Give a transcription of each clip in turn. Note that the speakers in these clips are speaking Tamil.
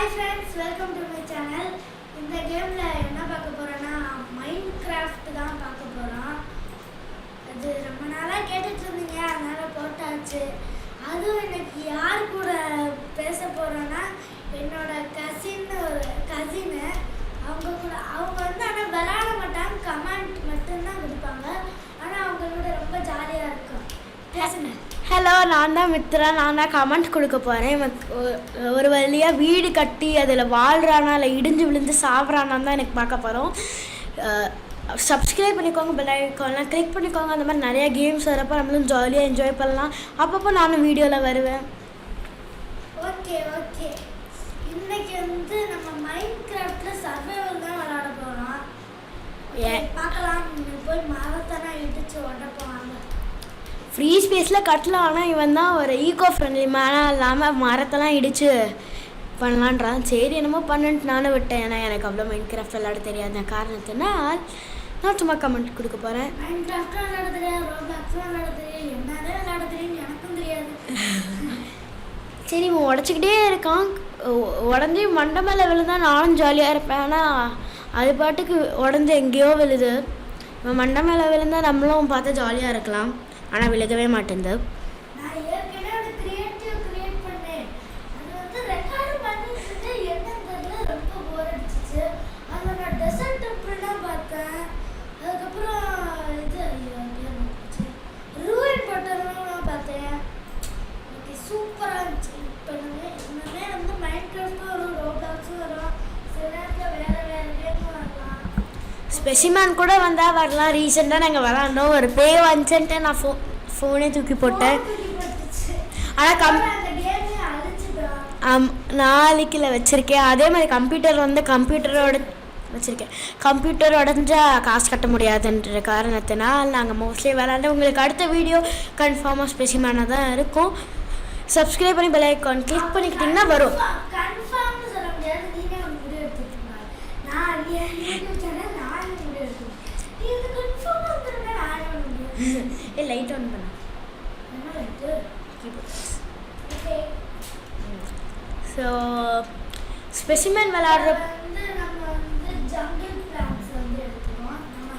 Hi friends, welcome to my channel. இந்த கேம்ல என்ன பார்க்க போறோம்னா Minecraft தான் பார்க்க போறோம். அது ரொம்ப நாளா கேட்டுட்டு இருந்தீங்க, அதனால போட்டாச்சு. அதுவும் இன்னைக்கு யார் கூட பேச போறோம்னா என்னோட கசின் அவங்க வந்து ஆனா விளையாட மாட்டாங்க, கமெண்ட் மட்டும் தான் கொடுப்பாங்க. ஆனா அவங்களோட ரொம்ப ஜாலியா இருக்கும். பேசுங்க. ஹலோ, நான் தான் மித்ரா. நான் தான் கமெண்ட் கொடுக்க போகிறேன். ஒரு வழியாக வீடு கட்டி அதில் வாழ்கிறானா இல்லை இடிஞ்சு விழுந்து சாப்பிட்றானான்னு தான் எனக்கு பார்க்க போகிறோம். சப்ஸ்கிரைப் பண்ணிக்கோங்க, பெல் ஐக்கான்லாம் கிளிக் பண்ணிக்கோங்க. அந்த மாதிரி நிறையா கேம்ஸ் வரப்போ நம்மளும் ஜாலியாக என்ஜாய் பண்ணலாம். அப்பப்போ நானும் வீடியோவில் வருவேன். ஓகே ஓகே, இன்னைக்கு வந்து நம்ம மைன்கிராஃப்ட்ல சர்வைவல் தான் விளையாட போகிறோம். பார்க்கலாம், போய் மரத்தனா இடிச்சு உடப்போம். ஃப்ரீ ஸ்பேஸில் கட்டலாம். ஆனால் இவன் தான் ஒரு ஈகோ ஃப்ரெண்ட்லி மேனாக இல்லாமல் மரத்தெல்லாம் இடித்து பண்ணலான்றான். சரி, என்னமோ பண்ணுன்ட்டு நானும் விட்டேன். ஏன்னா எனக்கு அவ்வளோ மைன்கிராஃப்ட் விளையாட தெரியாத காரணத்தினால் நான் சும்மா கமெண்ட் கொடுக்க போகிறேன். மைன்கிராஃப்ட்டும் விளையாட தெரியாது, ரோப்ளாக்ஸும் விளையாட தெரியாது, என்னதான் விளையாட தெரியும் எனக்கும் தெரியாது. சரி, இவன் உடச்சிக்கிட்டே இருக்கான். உடஞ்சி மண்டை மேலே விழுந்தால் நானும் ஜாலியாக இருப்பேன். ஆனால் அது பாட்டுக்கு உடஞ்சி எங்கேயோ விழுது. இவன் மண்டை மேலே விழுந்தால் நம்மளும் பார்த்து ஜாலியாக இருக்கலாம். ஆனால் விழுகவே மாட்டேங்குது. ஸ்பெசிமேன் கூட வந்தால் வரலாம். ரீசெண்டாக நாங்கள் விளாண்டோம். ஒரு பே வந்துச்சுன்ட்டு நான் ஃபோனே தூக்கி போட்டேன். ஆனால் நாளைக்குல வச்சுருக்கேன். அதே மாதிரி கம்ப்யூட்டரோட வச்சுருக்கேன். கம்ப்யூட்டர் உடஞ்சா காசு கட்ட முடியாதுன்ற காரணத்தினால் நாங்கள் மோஸ்ட்லி விளாண்டு உங்களுக்கு அடுத்த வீடியோ கன்ஃபார்மாக ஸ்பெசிமேனாக தான் இருக்கும். சப்ஸ்கிரைப் பண்ணி பெல் ஐக்கான் கிளிக் பண்ணிக்கிட்டிங்கன்னா வரும். லைட் ஆன் பண்ண. ஸோ ஸ்பெசிமன் விளையாடுற நம்ம வந்து ஜங்கிள் பிளான்ஸ் வந்து எடுத்துக்கிறோம். நம்ம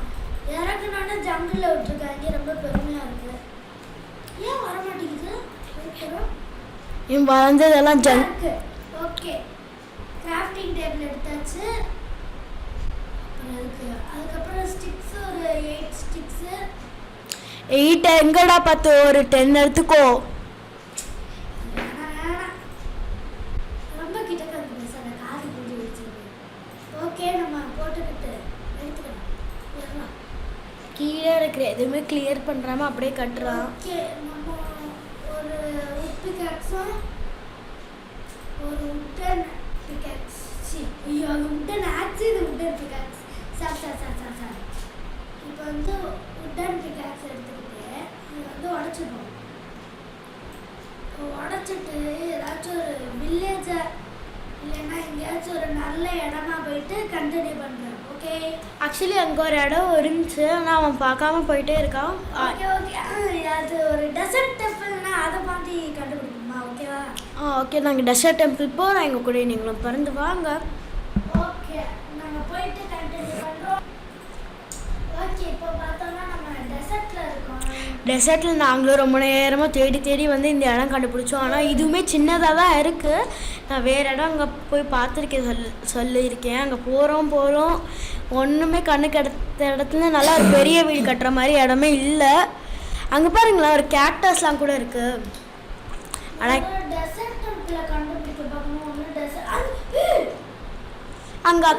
இறக்குனால ஜங்கிளில் விட்டுருக்காங்க, ரொம்ப பெருமையாக இருக்குது. ஏன் வர மாட்டேங்குது? இவன் வளர்ந்ததெல்லாம் ஜங்கு. ஓகே, கிராஃப்டிங் டேபிள் எடுத்தாச்சு. அதுக்கப்புறம் ஸ்டிக்ஸ் ஒரு 8 ஸ்டிக்ஸு. 8 எங்கடா பார்த்து ஒரு 10 எடுத்துக்கோ. ரொம்ப கிட்டக்க வந்து பேசாத, காது கூடி வச்சுருக்கு. ஓகே, நம்ம போட்டுக்கிட்டு எடுத்துக்கலாம். கீழே இருக்கிற எதுவுமே கிளியர் பண்ணுறாம அப்படியே கட்டுறான். ஓகே, நம்ம ஒரு பிக்காக்ஸும் ஒரு உட்டன் பிக்காக்ஸ். ஐயோ, அது உட்டன் ஆக்ஸ், இது உட்டன் பிக்காக்ஸ். சார் இப்போ வந்து உட்டன் பிக்காக்ஸ் எடுத்துக்கிட்டு இது வந்து உடச்சிப்போம். உடச்சிட்டு ஏதாச்சும் ஒரு வில்லேஜை இல்லைன்னா எங்கேயாச்சும் ஒரு நல்ல இடமா போயிட்டு கண்டினியூ பண்ணுறேன். ஓகே, ஆக்சுவலி அங்கே ஒரு இடம் இருந்துச்சு, ஆனால் அவன் பார்க்காம போயிட்டே இருக்கான். ஓகே ஓகே, அது ஒரு டெசர்ட் டெம்பிள்னா அதை பார்த்து கண்டுபிடிக்கணுமா? ஓகேவா? ஓகே, நாங்கள் டெசர்ட் டெம்பிள் போகிறோம். எங்கள் கூட நீங்களும் பிறந்து வாங்க. ஓகே, நாங்கள் போயிட்டு கண்டினியூ பண்ணுறோம். ஓகே, இப்போ பார்த்தோம்னா நம்ம டெசர்ட்டில் இருக்கோம். டெசர்ட்டில் நாங்களும் ரொம்ப நேரமாக தேடி வந்து இந்த இடம் கண்டுபிடிச்சோம். ஆனால் இதுவுமே சின்னதாக தான் இருக்குது. நான் வேறு இடம் அங்கே போய் பார்த்துருக்கேன், சொல்லியிருக்கேன். அங்கே போகிறோம் ஒன்றுமே கண்ணுக்கு எடுத்த இடத்துல நல்லா ஒரு பெரிய வீடு கட்டுற மாதிரி இடமே இல்லை. அங்கே பாருங்களேன், ஒரு கேக்டஸ்லாம் கூட இருக்குது. ஆனால் அங்கே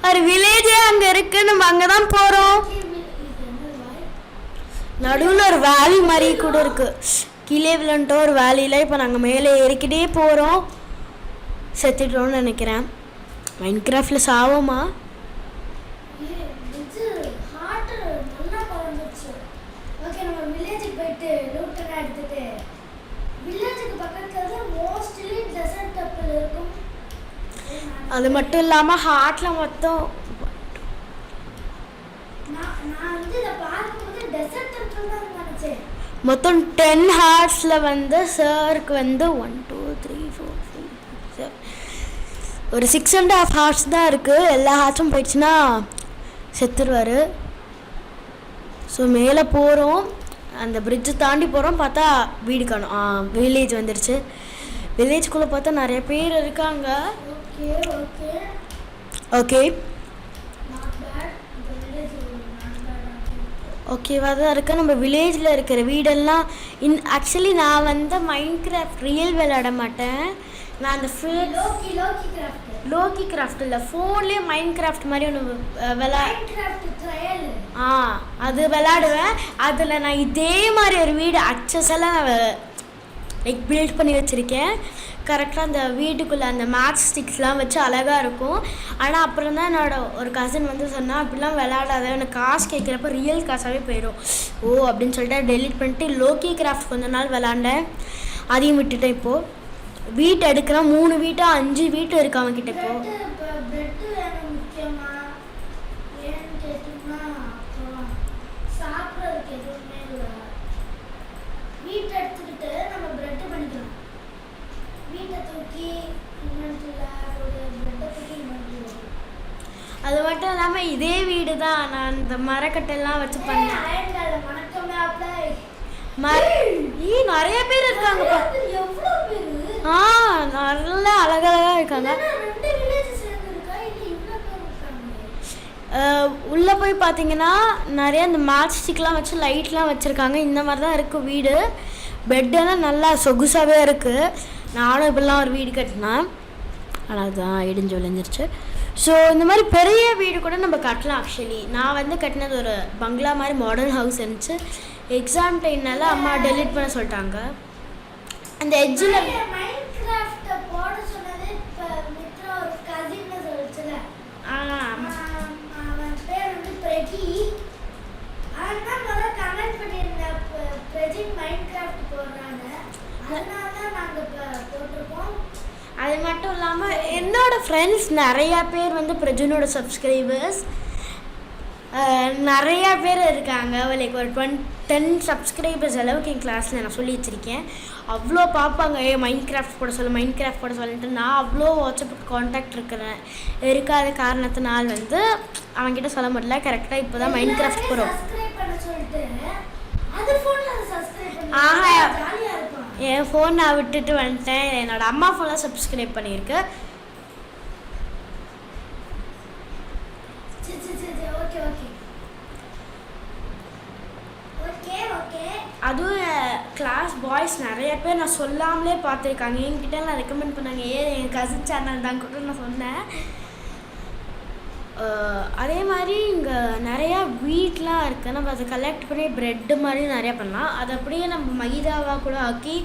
ஒரு வில்லேஜே அங்கே இருக்கு. நம்ம அங்கே தான் போகிறோம். நடுவில் ஒரு வேலி மாதிரி கூட இருக்கு. கீழே விழுந்துட்டோம் ஒரு வேலியில். இப்போ நாங்கள் மேலே ஏறிக்கிட்டே போகிறோம். செத்துட்டோம்னு நினைக்கிறேன். மைன்கிராஃப்டில் சாவோமா? அது மட்டும் இல்லாமல் ஹார்ட்டில் மொத்தம் நான் வந்து இதை பார்க்கும்போது டெசர்ட் டெம்பிள் தான் நினச்சேன். மொத்தம் 10 ஹார்ஸில் வந்து சாருக்கு வந்து 1 2 3 4 5 6 ஒரு 6.5 ஹார்ஸ் தான் இருக்குது. எல்லா ஹார்ஸும் போயிடுச்சுன்னா செத்துருவார். ஸோ மேலே போகிறோம், அந்த பிரிட்ஜை தாண்டி போகிறோம், பார்த்தா வீடு காணும். வில்லேஜ் வந்துடுச்சு. வில்லேஜ்குள்ளே பார்த்தா நிறைய பேர் இருக்காங்க. ஓகே ஓகேவாக தான் இருக்குது. நம்ம வில்லேஜில் இருக்கிற வீடெல்லாம் ஆக்சுவலி நான் வந்து மைன்கிராஃப்ட் ரியல் விளையாட மாட்டேன். நான் அந்த லோக்கி கிராஃப்ட் இல்லை, ஃபோன்லேயே மைன்கிராஃப்ட் மாதிரி ஒன்று அது விளையாடுவேன். அதில் நான் இதே மாதிரி ஒரு வீடு அக்சஸெல்லாம் நான் லைக் பில்ட் பண்ணி வச்சுருக்கேன். கரெக்டாக அந்த வீட்டுக்குள்ளே அந்த மேட்ச் ஸ்டிக்ஸ்லாம் வச்சு அழகாக இருக்கும். ஆனால் அப்புறம் தான் என்னோட ஒரு கசின் வந்து சொன்னால் அப்படிலாம் விளையாடாத, எனக்கு காசு கேட்குறப்ப ரியல் காசாகவே போயிடும் அப்படின்னு சொல்லிட்டு டெலிட் பண்ணிட்டு லோக்கி கிராஃப்ட் கொஞ்ச நாள் விளாண்டேன், அதையும் விட்டுட்டேன். இப்போது வீட்டு எடுக்கிறேன், 3 வீட்டு 5 வீட்டு இருக்கு அவன்கிட்ட. இப்போது அது மட்டும் இல்லாமல் இதே வீடு தான் நான் இந்த மரக்கட்டெல்லாம் வச்சு பண்ணேன். நிறைய பேர் இருக்காங்கப்பா. நல்லா அழகழகாக இருக்காங்க. உள்ளே போய் பார்த்தீங்கன்னா நிறைய இந்த மேட்ச் ஸ்டிக்லாம் வச்சு லைட்லாம் வச்சுருக்காங்க. இந்த மாதிரி தான் இருக்குது வீடு. பெட்டெல்லாம் நல்லா சொகுசாகவே இருக்குது. நானும் இப்படிலாம் ஒரு வீடு கட்டினேன், ஆனால் அதுதான் இடிஞ்சு விளைஞ்சிருச்சு. ஸோ இந்த மாதிரி பெரிய வீடு கூட நம்ம கட்டலாம். ஆக்சுவலி நான் வந்து கட்டினது ஒரு பங்களா மாதிரி மாடர்ன் ஹவுஸ் இருந்துச்சு. எக்ஸாம் டைம்னால அம்மா டெலிட் பண்ண சொல்லிட்டாங்க. அந்த எட்ஜில் அது மட்டும் இல்லாமல் என்னோடய ஃப்ரெண்ட்ஸ் நிறையா பேர் வந்து பிரஜுனோட சப்ஸ்கிரைபர்ஸ் நிறையா பேர் இருக்காங்க. லைக் ஒரு 10 சப்ஸ்கிரைபர்ஸ் அளவுக்கு என் கிளாஸில் நான் சொல்லி வச்சுருக்கேன். அவ்வளோ பார்ப்பாங்க, மைன்கிராஃப்ட் போட சொல்லிட்டு. நான் அவ்வளோ வாட்ஸ்அப் காண்டாக்ட் இருக்காத காரணத்தினால் வந்து அவன்கிட்ட சொல்ல முடியல. கரெக்டாக இப்போ தான் மைன்கிராஃப்ட் போகிறோம். என் ஃபோன் நான் விட்டுட்டு வந்துட்டேன். என்னோடய அம்மா ஃபோனில் சப்ஸ்கிரைப் பண்ணியிருக்கு. அதுவும் கிளாஸ் பாய்ஸ் நிறைய பேர் நான் சொல்லாமலே பார்த்துருக்காங்க. என்கிட்ட நான் ரெக்கமெண்ட் பண்ணாங்க, என் கசின் சேனல் தான் கூட நான் சொன்னேன். அதே மாதிரி இங்கே நிறையா வீட்லாம் இருக்குது. நம்ம அதை கலெக்ட் பண்ணி ப்ரெட்டு மாதிரி நிறையா பண்ணலாம். அதை அப்படியே நம்ம மைதாவாக கூட ஆக்கி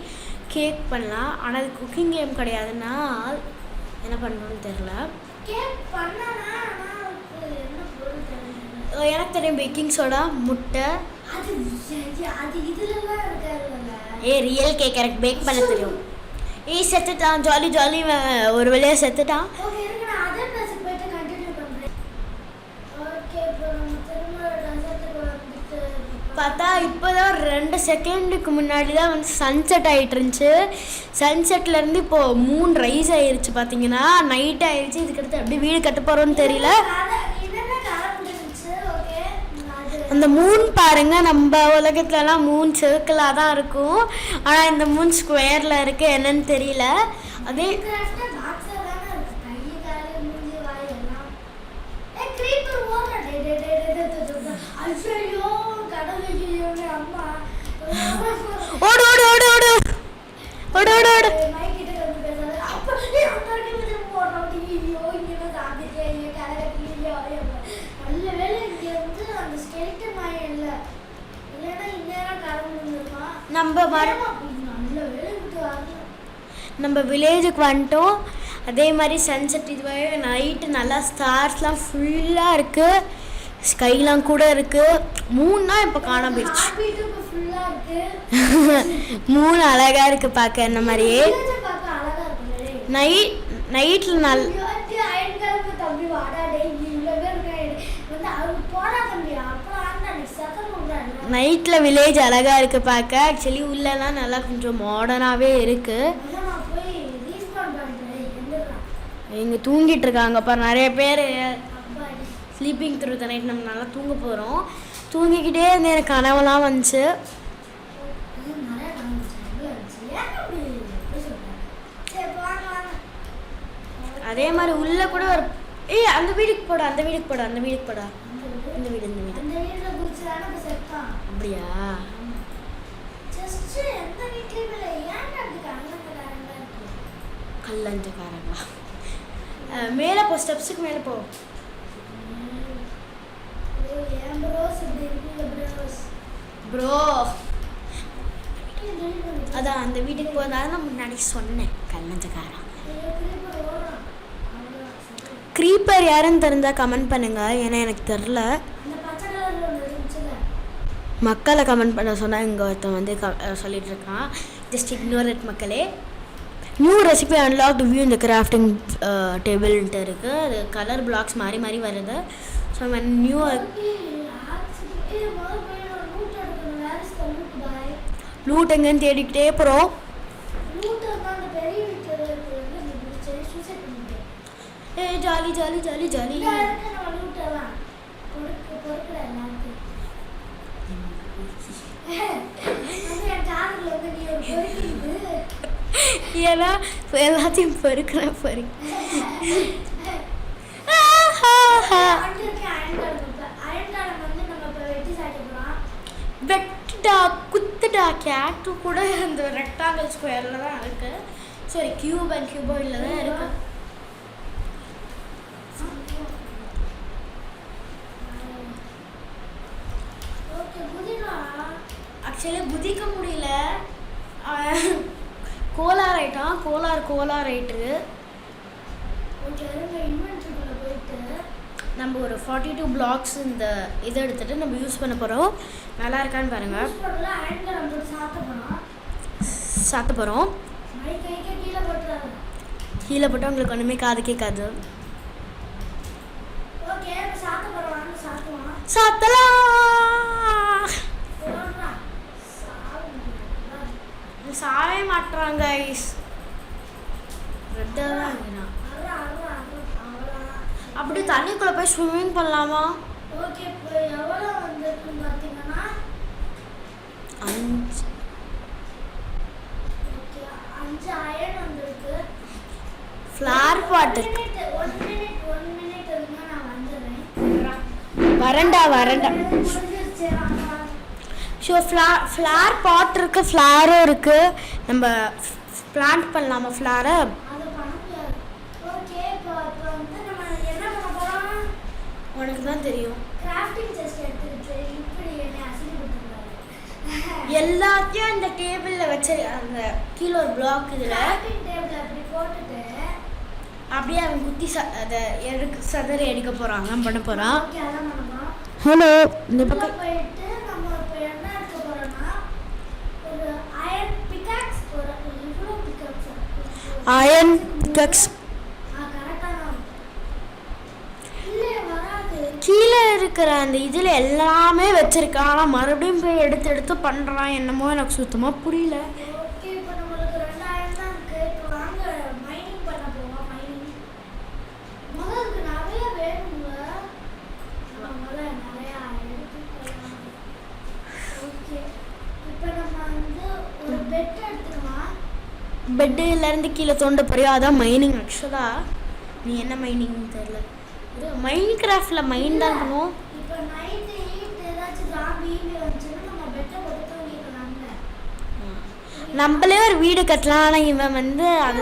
கேக் பண்ணலாம். ஆனால் அது குக்கிங் கேம் கிடையாதுன்னா என்ன பண்ணணும்னு தெரில. எனக்கு தெரியும், பேக்கிங் சோடா, முட்டை. ரியல் கேக் எனக்கு பேக் பண்ண தெரியும். செத்துட்டான், ஜாலி ஒரு வழியாக செத்துட்டான். பார்த்தா இப்போ தான் 2 செகண்டுக்கு முன்னாடி தான் வந்து சன்செட் ஆகிட்டு இருந்துச்சு. சன்செட்லேருந்து இப்போது மூன் ரைஸ் ஆகிருச்சு. பார்த்தீங்கன்னா நைட் ஆகிடுச்சு. இதுக்கடுத்து எப்படி வீடு கட்ட போகிறோன்னு தெரியல. அந்த மூன் பாருங்கள், நம்ம உலகத்துலலாம் மூன் சர்க்கிளாக தான் இருக்கும். ஆனால் இந்த மூன் ஸ்கொயரில் இருக்குது, என்னன்னு தெரியல. அதே ஓடு ஓடு ஓடு ஓடு ஓடு ஓடு ஓடு. நம்ம வில்லேஜுக்கு வந்துட்டோம். அதே மாதிரி சன்செட் இதுவாக நைட்டு நல்லா ஸ்டார்ஸ்லாம் ஃபுல்லாக இருக்குது. ஸ்கைலாம் கூட இருக்குது. மூணுனா இப்போ காணாம போயிடுச்சு. மூணு அழகாக இருக்குது பார்க்க. என்ன மாதிரியே நைட்டில் நைட்டில் வில்லேஜ் அழகாக இருக்குது பார்க்க. ஆக்சுவலி உள்ளலாம் நல்லா கொஞ்சம் மாடர்னாகவே இருக்குது. இங்கே தூங்கிட்டு இருக்காங்க பாரு நிறைய பேர். Sleeping through the night. நம்ம நல்லா தூங்க போகிறோம். தூங்கிக்கிட்டே இருந்து எனக்கு கனவெல்லாம் வந்துச்சு. அதே மாதிரி உள்ள கூட ஒரு அந்த வீட்டுக்கு போட இந்த வீடு அப்படியா? கல்லஞ்சக்காரங்களா? மேலே போ, ஸ்டெப்ஸுக்கு மேலே போ. ப்ரோ அதான் அந்த வீட்டுக்கு போகிறதால நான் முன்னாடி சொன்னேன் கல்லஞ்சக்காரன். க்ரீப்பர் யாருன்னு தெரிஞ்சால் கமெண்ட் பண்ணுங்கள். ஏன்னா எனக்கு தெரில. மக்களை கமெண்ட் பண்ண சொன்னால் இங்கே ஒருத்தன் வந்து சொல்லிகிட்டு இருக்கான். ஜஸ்ட் இக்னோர் இட் மக்களே. நியூ ரெசிபி அன்லாக்டு வியூ இந்த கிராஃப்டிங் டேபிள்ன்ட்டு இருக்குது. அது கலர் பிளாக்ஸ் மாறி மாறி வருது. ஸோ நம்ம நியூ லூட் எங்கன்னு தேடிக்கிட்டே போகிறோம். Jolly jolly jolly jolly. ஏன்னா எல்லாத்தையும் பொறுக்கிறேன் வெட்டுடா குத்துடா. கேட்டு கூட அந்த ரெக்டாங்கிள் ஸ்கொயரில் தான் இருக்கு. சாரி கியூப் அண்ட் கியூபாய்டில் தான் இருக்கு. ஆக்சுவலி குதிக்க முடியல. கோலார் ஆயிட்டான். கோலார் ஆயிட்டு நம்ம ஒரு 42 பிளாக்ஸ் இந்த இதை எடுத்துகிட்டு நம்ம யூஸ் பண்ண போகிறோம். நல்லா இருக்கான்னு பாருங்கள். சாத்த போகிறோம். கீழே போட்டால் உங்களுக்கு ஒன்றுமே காது கேட்காது. சாத்தலாம். சாவே மாட்டுறாங்க. அப்படி தண்ணிக்குள்ள போய் ஸ்விம்மிங் பண்ணலாமா? ஓகே, இப்போ எவ்வளோ வந்திருக்கு பார்த்தீங்கன்னா 5 அயன் வந்திருக்கு. ஃப்ளார் பாட் 1 மினிட் இருந்தா நான் வந்துடுறேன். வரண்டா. ஸோ ஃப்ளார் பாட் இருக்குது, ஃப்ளாரும் இருக்குது. நம்ம பிளான்ட் பண்ணலாமா ஃப்ளாரை? உனக்கு தான் தெரியும். எல்லாத்தையும் அந்த டேபிளில் வச்சு அந்த கீழே ஒரு பிளாக் இதில் அப்படியே அவன் குத்தி அதை சதறி எடுக்க போகிறான். தான் பண்ண போகிறான். ஹலோ, இந்த பக்கம் அயன் பிகாக்ஸ் கீழே இருக்கிற அந்த இதில் எல்லாமே வச்சிருக்கான். ஆனால் மறுபடியும் போய் எடுத்து பண்ணுறான். என்னமோ எனக்கு சுத்தமாக புரியல. பெட்டிலேருந்து கீழே தோண்ட போறியா? அதான் மைனிங். ஆக்சுவலாக நீ என்ன மைனிங்னு தெரியல. இது மைன் கிராஃப்டில் மைன் தான் பண்ணுவோம். நம்மளே ஒரு வீடு கட்டலாம். ஆனால் இவன் வந்து அது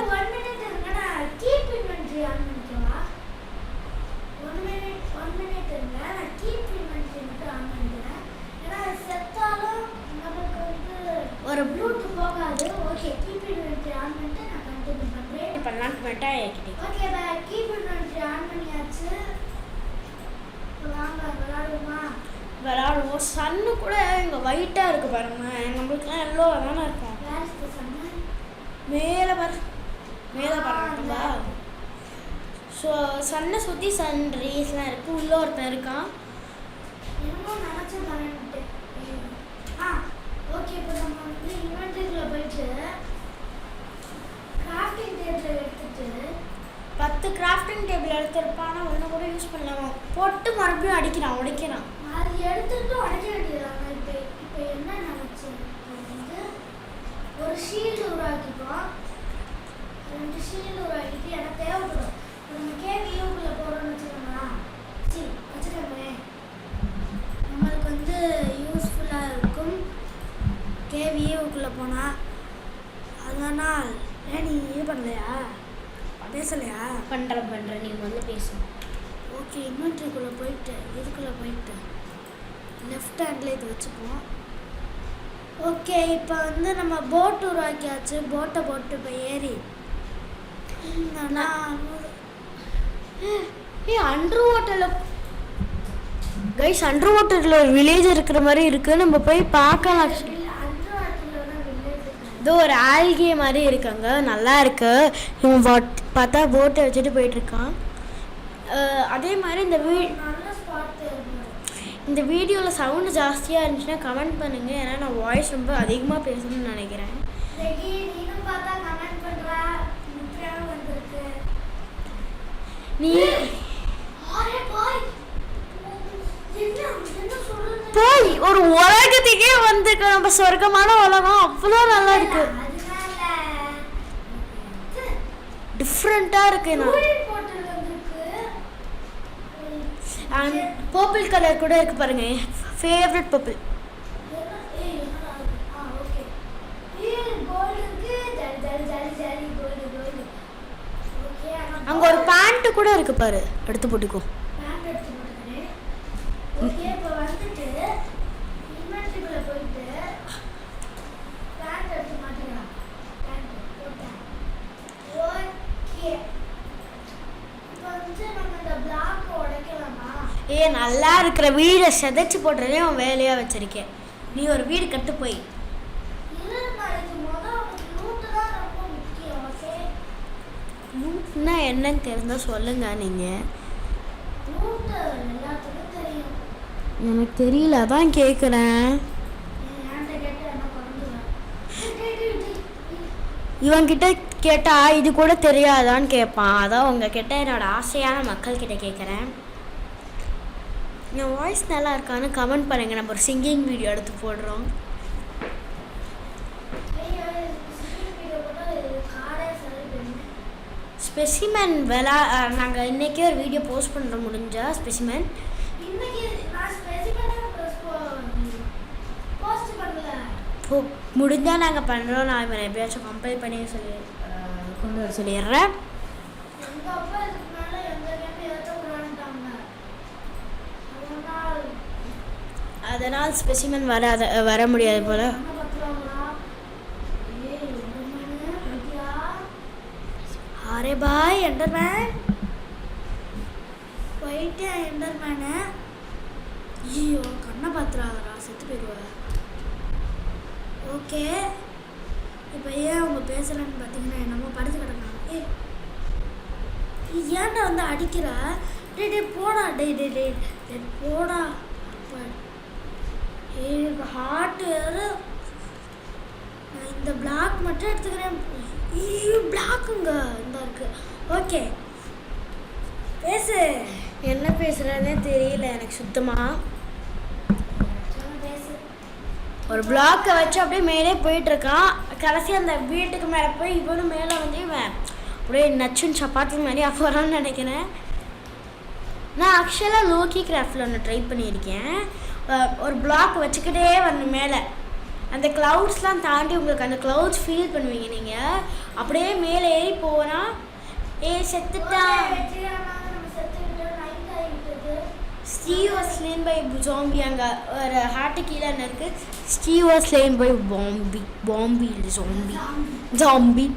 ஒரு பண்ணலான்னு பண்ணிட்டா விளாடுவோம். சன்னு கூட இங்கே ஒயிட்டாக இருக்குது பாருங்க. நம்மளுக்குலாம் எல்லோவாக தானே இருக்கும். மேலே பாருங்களா. ஸோ சன்னை சுற்றி சன் ரேஸ்லாம் இருக்குது. உள்ள ஒருத்தன் இருக்கான். எடுத்துட்டு கிராஃப்டிங் டேபிள் எடுத்துட்டு 10 கிராஃப்டிங் டேபிள் எடுத்திருப்பான், ஒன்று கூட யூஸ் பண்ணலாம். போட்டு மறுபடியும் அடிக்கிறான், உடைக்கிறான். அது எடுத்துட்டு உடைக்க வேண்டியதாங்க. இப்போ என்ன நினைச்சேன் வந்து ஒரு ஷீல்டு உருவாக்கிப்போம். 2 ஷீல்டு உருவாக்கிட்டு எனக்கு தேவைப்படும். நம்ம கேவியூக்குள்ளே போகிறோம்னு வச்சுக்கோங்களேன். நம்மளுக்கு வந்து யூஸ்ஃபுல்லாக இருக்கும் கேவியூக்குள்ளே போனால். அதனால் ஏன் நீ இது பண்ணலையா, பேசலையா? பண்ணுறேன், நீங்கள் வந்து பேசணும். ஓகே, இன்வென்ட்ரிக்குள்ளே போயிட்டு இதுக்குள்ளே போயிட்டு லெஃப்ட் ஹேண்டில் இது வச்சுப்போம். ஓகே, இப்போ வந்து நம்ம போட் உருவாக்கியாச்சு. போட்டை போட்டு இப்போ ஏறி அண்டர் வாட்டரில் கைஸ், அண்டர் வாட்டரில் ஒரு வில்லேஜ் இருக்கிற மாதிரி இருக்குது. நம்ம போய் பார்க்கலாம். இது ஒரு ஆல்கே மாதிரி இருக்காங்க, நல்லா இருக்கு. இவன் பார்த்தா போட்டை வச்சுட்டு போயிட்டுருக்கான். அதே மாதிரி இந்த வீடியோவில் சவுண்டு ஜாஸ்தியாக இருந்துச்சுன்னா கமெண்ட் பண்ணுங்கள். ஏன்னா நான் வாய்ஸ் ரொம்ப அதிகமாக பேசணும்னு நினைக்கிறேன். நீ போய் ஒரு உலகத்துக்கே வந்துக்க, நம்ம சொர்க்கமான உலகம் அவ்வளோ நல்லா இருக்கு, டிஃப்ரெண்ட்டாக இருக்கு. அண்ட் பர்பிள் கலர் கூட இருக்கு பாருங்க, ஃபேவரட் பர்பிள். அங்க ஒரு பேண்ட் கூட இருக்கு பாரு, எடுத்து போட்டுக்கோ. நல்லா இருக்கிற வீடை செதைச்சு போடுறதே அவன் வேலையா வச்சிருக்கேன். நீ ஒரு வீடு கட்டு போய். லூட்னா என்னன்னு தெரிஞ்சா சொல்லுங்க. நீங்க எனக்கு தெரியல, அதான் கேட்குறேன். இவன்கிட்ட கேட்டா இது கூட தெரியாதான்னு கேட்பான். அதான் உங்ககிட்ட என்னோட ஆசையான மக்கள் கிட்ட கேட்குறேன். என் வாய்ஸ் நல்லா இருக்கான்னு கமெண்ட் பண்ணுங்கள். நம்ம ஒரு சிங்கிங் வீடியோ எடுத்து போடுறோம். ஸ்பெசிமென் நாங்கள் இன்றைக்கே ஒரு வீடியோ போஸ்ட் பண்ணுற முடிஞ்சா ஸ்பெசிமென் முடிஞ்சால் நாங்கள் பண்ணுறோம். நான் இவனை எப்படியாச்சும் கம்பேர் பண்ணி கொண்டு வர சொல்லிடுறேன். அதனால் ஸ்பெசிமென் வர முடியாது போல. அரே பாய் எண்டர்மேன் போயிட்டு எண்டர்மேனு ஐயோ கண்ணை பார்த்துறாரா, செத்து போயிடுவா. ஓகே, இப்போ ஏன் அவங்க பேசலன்னு பார்த்தீங்கன்னா என்னமோ படுத்து கிடக்காங்க. ஏன்டா வந்து அடிக்கிறா? டே போடா, டே போடா. ஹார்ட் வேறு. நான் இந்த பிளாக் மட்டும் எடுத்துக்கிறேன். ஐயோ பிளாக்குங்க இந்த இருக்கு. ஓகே பேசு. என்ன பேசுறதுனே தெரியல எனக்கு சுத்தமாக. ஒரு பிளாக்கை வச்சு அப்படியே மேலே போயிட்டுருக்கான். கடைசி அந்த வீட்டுக்கு மேலே போய் இவனும் மேலே வந்து இவன் அப்படியே நச்சுன்னு சப்பாத்தி மாதிரி போகிறான்னு நினைக்கிறேன். நான் ஆக்சுவலாக லோக்கி கிராஃப்டில் ஒன்று ட்ரை பண்ணியிருக்கேன். ஒரு பிளாக் வச்சுக்கிட்டே வரணும் மேலே. அந்த க்ளவுட்ஸ்லாம் தாண்டி உங்களுக்கு அந்த க்ளவுட்ஸ் ஃபீல் பண்ணுவீங்க நீங்கள். அப்படியே மேலே ஏறி போனால் செத்துட்டா. Steve was slain by zombie. அங்கே ஒரு ஹார்ட்டு கீழே என்ன இருக்குது? Steve was slain by Bambi இல்லை ஜாம்பி.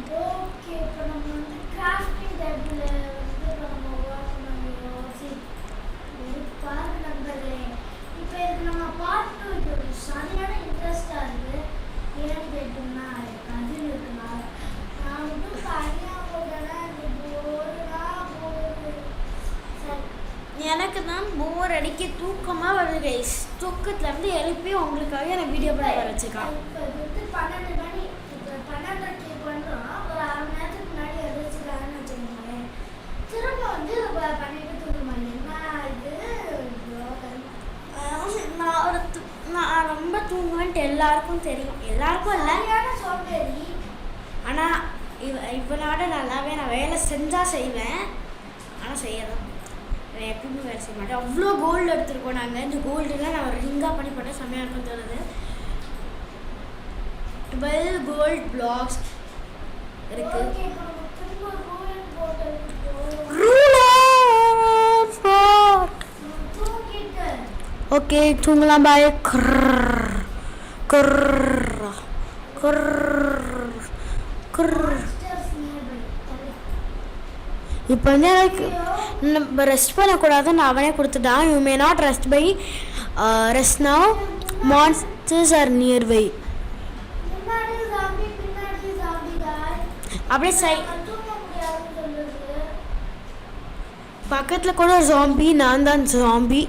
எனக்கு தான் போர் அடிக்க தூக்கமாக வருது கைஸ். தூக்கத்துலேருந்து எழுப்பி உங்களுக்காக எனக்கு வீடியோ பண்ண வர வச்சுருக்கான். எல்லாருக்கும் தெரியும், எல்லாருக்கும் இல்லை, சரியான சோம்பேறி. ஆனால் இவனோட நல்லாவே நான் வேலை செஞ்சால் செய்வேன், ஆனால் செய்யலாம் நான் எப்பயுமே வேலை செய்ய மாட்டேன். அவ்வளோ கோல்டு எடுத்துருக்கோம் நாங்கள். இந்த கோல்டுலாம் நான் ரிங்காக பண்ணி போட்டேன், செம்மையாக இருக்கும் தோணுது. 12 கோல்ட் பிளாக்ஸ் இருக்கு. ஓகே, இப்போ நம்ம திரும்ப ரூல் போட்டு தூங்கிட்டு ஓகே தூங்கலாம். பாய். Monsters nearby. இப்போ வந்து எனக்கு நம்ம ரெஸ்ட் பண்ணக்கூடாதுன்னு அவனே கொடுத்துட்டான். You may not rest by rest now, monsters are nearby. முன்னாடி ஜாம்பி பின்னாடி ஜாம்பி गाइस. அப்படியே தூங்க முடியாதுன்னு சொல்லுது. பக்கத்தில் கூட ஒரு ஜாம்பி, நான் தான் ஜாம்பி.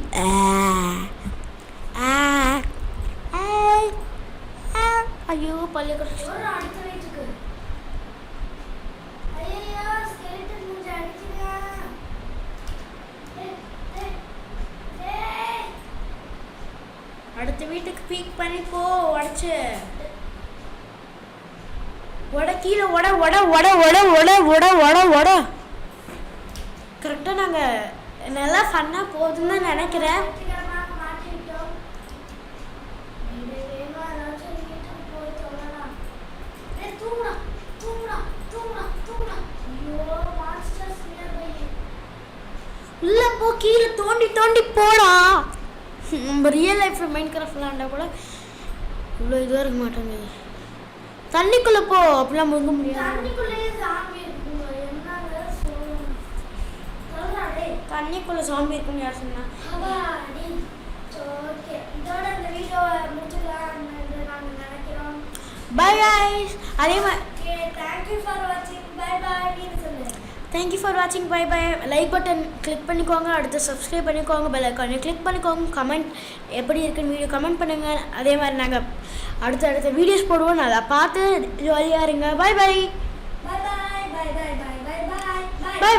ஐயோ பள்ளி ஒரு அடுத்த வீட்டுக்கு. ஐயோ ஸ்கெலிட்டன் மூஞ்ச அடிக்குங்க. ஏய் அடுத்த வீட்டுக்கு பீக் பண்ணி போ. உடச்சு கீழே உட. கரெக்டாக நாங்கள் நல்லா ஃபன்னாக போகுதுன்னு தான் நினைக்கிறேன். வெற்றிகரமாக மாட்டிவிட்டோம். வேகமா ஏதாச்சும் ஒரு வீட்டுக்கு போய் தொழலாம். ஏய் தூங்குடா. ஐயோ மாஸ்டர்ஸ் நியர்பை. இல்லை போ, கீழே தோண்டி போடா. நம்ம ரியல் லைஃப்பில் மைண்ட் கிராஃப்ட் விளாண்டா கூட இவ்வளோ இதுவாக இருக்க மாட்டாங்க. தண்ணிக்குள்ளே போ, அப்படிலாம் முங்க முடியாது. தண்ணிக்குள்ளேயே ஜாம்பி இருக்குங்க. என்னங்க சொல்றா டேய். தண்ணிக்குள்ளே சாம்பி இருக்குன்னு யார் சொன்னா? அப்பாடி. ஓகே, இதோட இந்த வீடியோவை முடிச்சுக்கலாம்னு நாங்கள் நினைக்கிறோம். Bye guys. அதே மாதிரி ஓகே, தேங்க்யூ ஃபார் வாட்சிங். Bye bye. நீ சொல்லு. தேங்க்யூ ஃபார் வாட்சிங். Bye bye. Like button click பண்ணிக்கோங்க, அடுத்து சப்ஸ்கிரைப் பண்ணிக்கோங்க, பெல் ஐக்கானை கிளிக் பண்ணிக்கோங்க, கமெண்ட் எப்படி இருக்குன்னு வீடியோ கமெண்ட் பண்ணுங்கள். அதே மாதிரி நாங்கள் அடுத்த வீடியோஸ் போடுவோம், நல்லா பார்த்து ஜாலியாக இருங்க. Bye by.